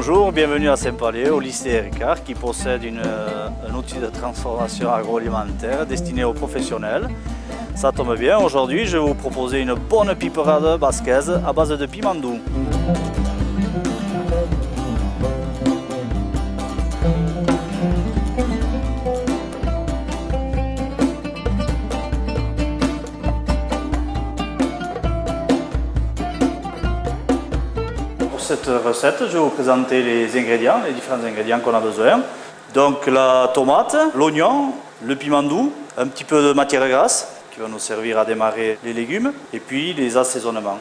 Bonjour, bienvenue à Saint-Palais, au lycée Ricard, qui possède un outil de transformation agroalimentaire destiné aux professionnels. Ça tombe bien, aujourd'hui je vais vous proposer une bonne piperade basquaise à base de piment doux. Pour cette recette, je vais vous présenter les différents ingrédients qu'on a besoin. Donc la tomate, l'oignon, le piment doux, un petit peu de matière grasse qui va nous servir à démarrer les légumes, et puis les assaisonnements,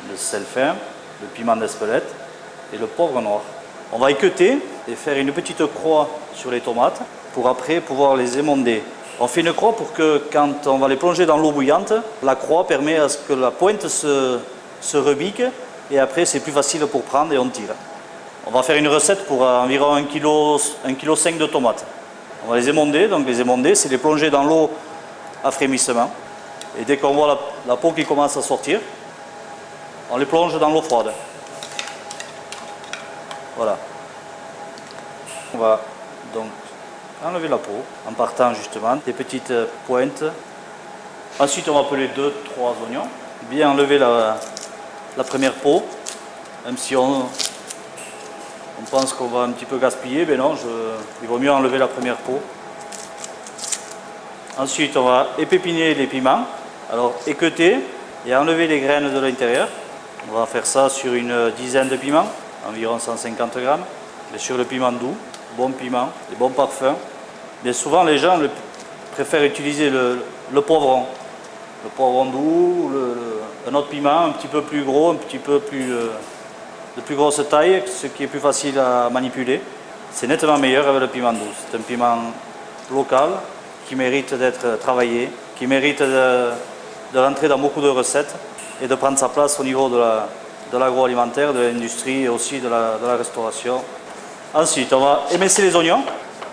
le sel fin, le piment d'Espelette et le poivre noir. On va équeuter et faire une petite croix sur les tomates pour après pouvoir les émonder. On fait une croix pour que quand on va les plonger dans l'eau bouillante, la croix permet à ce que la pointe se rebique et après c'est plus facile pour prendre et on tire. On va faire une recette pour environ 1,5 kg de tomates. On va les émonder, donc les émonder c'est les plonger dans l'eau à frémissement. Et dès qu'on voit la peau qui commence à sortir, on les plonge dans l'eau froide. Voilà. On va donc enlever la peau en partant justement des petites pointes. Ensuite on va peler 2-3 oignons. Bien enlever la première peau, même si on pense qu'on va un petit peu gaspiller, mais non, il vaut mieux enlever la première peau. Ensuite on va épépiner les piments, alors équeuter et enlever les graines de l'intérieur. On va faire ça sur une dizaine de piments, environ 150 grammes. Et sur le piment doux, bon piment, des bons parfums. Mais souvent les gens préfèrent utiliser le poivron. Le poivron doux, un autre piment un petit peu plus gros, un petit peu plus de plus grosse taille, ce qui est plus facile à manipuler. C'est nettement meilleur avec le piment doux. C'est un piment local qui mérite d'être travaillé, qui mérite de rentrer dans beaucoup de recettes et de prendre sa place au niveau de l'agroalimentaire, de l'industrie et aussi de la restauration. Ensuite, on va émincer les oignons,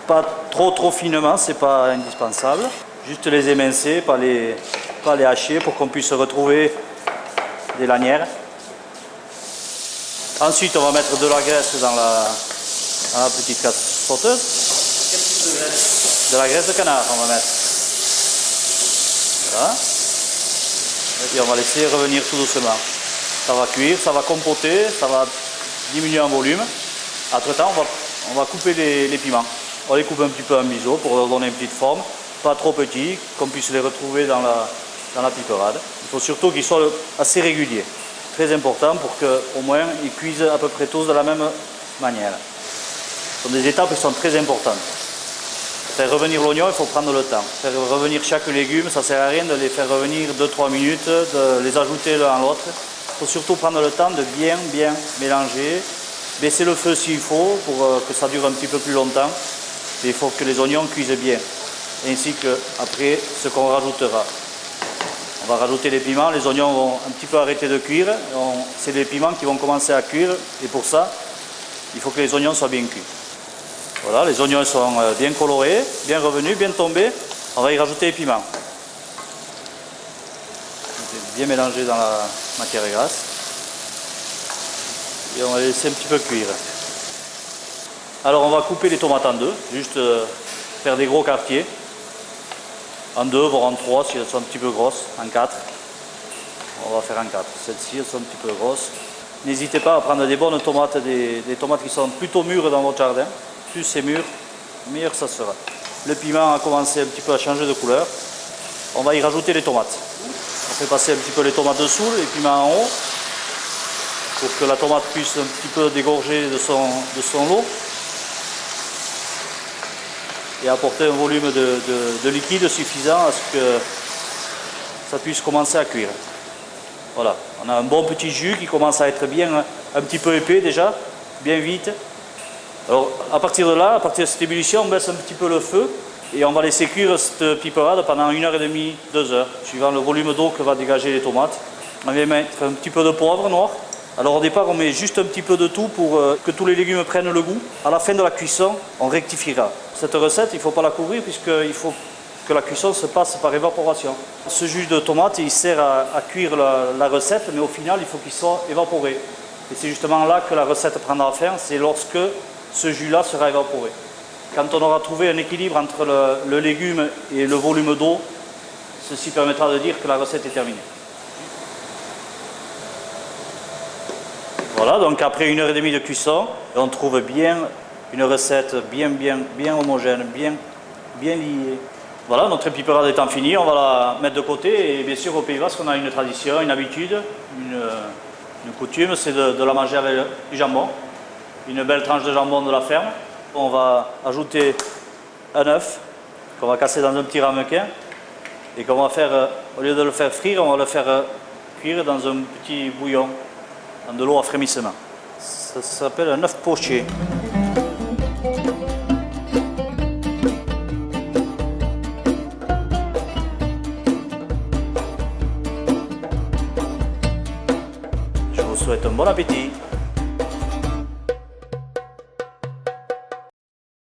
pas trop finement, c'est pas indispensable. Juste les émincer, pas les hacher pour qu'on puisse retrouver des lanières. Ensuite, on va mettre de la graisse dans la petite sauteuse. De la graisse de canard, on va mettre. Voilà. Et puis on va laisser revenir tout doucement. Ça va cuire, ça va compoter, ça va diminuer en volume. Entre-temps, on va couper les piments. On les coupe un petit peu en biseau pour leur donner une petite forme. Pas trop petits, qu'on puisse les retrouver dans la piperade. Il faut surtout qu'ils soient assez réguliers. Très important pour qu'au moins ils cuisent à peu près tous de la même manière. Ce sont des étapes qui sont très importantes. Faire revenir l'oignon, il faut prendre le temps. Faire revenir chaque légume, ça ne sert à rien de les faire revenir 2-3 minutes, de les ajouter l'un à l'autre. Il faut surtout prendre le temps de bien mélanger, baisser le feu s'il faut pour que ça dure un petit peu plus longtemps. Et il faut que les oignons cuisent bien, ainsi qu'après ce qu'on rajoutera. On va rajouter les piments, les oignons vont un petit peu arrêter de cuire. C'est les piments qui vont commencer à cuire et pour ça, il faut que les oignons soient bien cuits. Voilà, les oignons sont bien colorés, bien revenus, bien tombés. On va y rajouter les piments. Bien mélanger dans la matière grasse. Et on va les laisser un petit peu cuire. Alors on va couper les tomates en deux, juste faire des gros quartiers. En deux, voire en trois si elles sont un petit peu grosses, en quatre. On va faire en quatre. Celles-ci, elles sont un petit peu grosses. N'hésitez pas à prendre des bonnes tomates, des tomates qui sont plutôt mûres dans votre jardin. Plus c'est mûr, meilleur ça sera. Le piment a commencé un petit peu à changer de couleur. On va y rajouter les tomates. On fait passer un petit peu les tomates dessous, les piments en haut, pour que la tomate puisse un petit peu dégorger de son lot et apporter un volume de liquide suffisant à ce que ça puisse commencer à cuire. Voilà, on a un bon petit jus qui commence à être bien, un petit peu épais déjà, bien vite. Alors à partir de là, à partir de cette ébullition, on baisse un petit peu le feu et on va laisser cuire cette piperade pendant 1h30, 2 heures, suivant le volume d'eau que va dégager les tomates. On va mettre un petit peu de poivre noir. Alors au départ, on met juste un petit peu de tout pour que tous les légumes prennent le goût. À la fin de la cuisson, on rectifiera. Cette recette, il ne faut pas la couvrir puisqu'il faut que la cuisson se passe par évaporation. Ce jus de tomate, il sert à cuire la recette, mais au final, il faut qu'il soit évaporé. Et c'est justement là que la recette prendra fin, c'est lorsque ce jus-là sera évaporé. Quand on aura trouvé un équilibre entre le légume et le volume d'eau, ceci permettra de dire que la recette est terminée. Voilà, donc après 1h30 de cuisson, on trouve bien une recette bien homogène, bien liée. Voilà, notre piperade étant finie, on va la mettre de côté. Et bien sûr, au Pays Basque, on a une tradition, une habitude, une coutume, c'est de la manger avec du jambon. Une belle tranche de jambon de la ferme. On va ajouter un œuf qu'on va casser dans un petit ramequin et qu'on va faire, au lieu de le faire frire, on va le faire cuire dans un petit bouillon, dans de l'eau à frémissement. Ça s'appelle un œuf poché. Je vous souhaite un bon appétit.